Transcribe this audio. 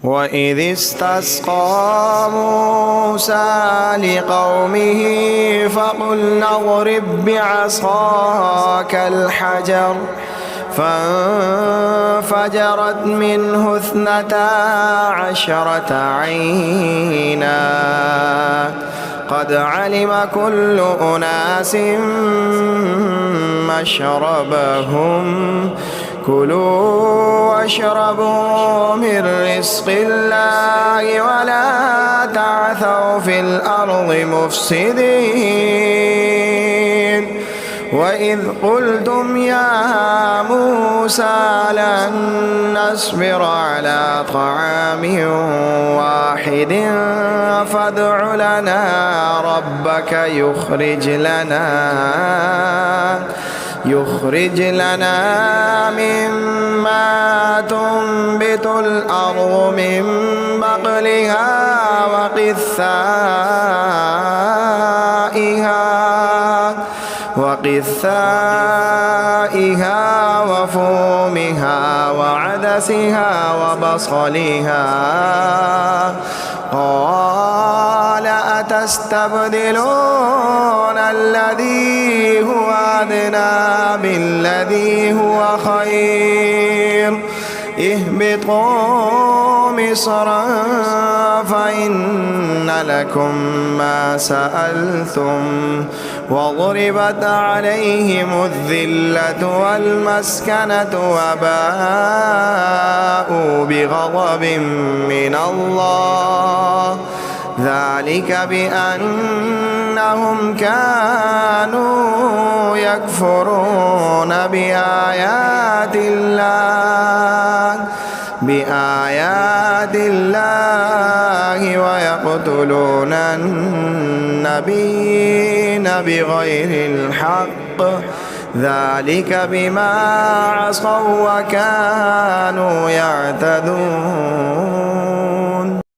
وإذ استسقى موسى لقومه فقلنا اضرب بعصاك الحجر فانفجرت منه 12 عينا قد علم كل أناس مشربهم كلوا واشربوا من رزق الله ولا تعثوا في الأرض مفسدين وإذ قلتم يا موسى لن نصبر على طعام واحد فادع لنا ربك يخرج لنا مما تنبت الأرض من بقلها وقثائها وفومها وعدسها وبصلها قال أتستبدلون الذي هو أدنى بالذي هو خير اهبطوا مصرا فإن لكم ما سألتم وضربت عليهم الذلة والمسكنة وباءوا بغضب من الله ذلك بأنهم كانوا يكفرون بآيات الله ويقتلون النبيين بغير الحق ذلك بما عصوا وكانوا يعتدون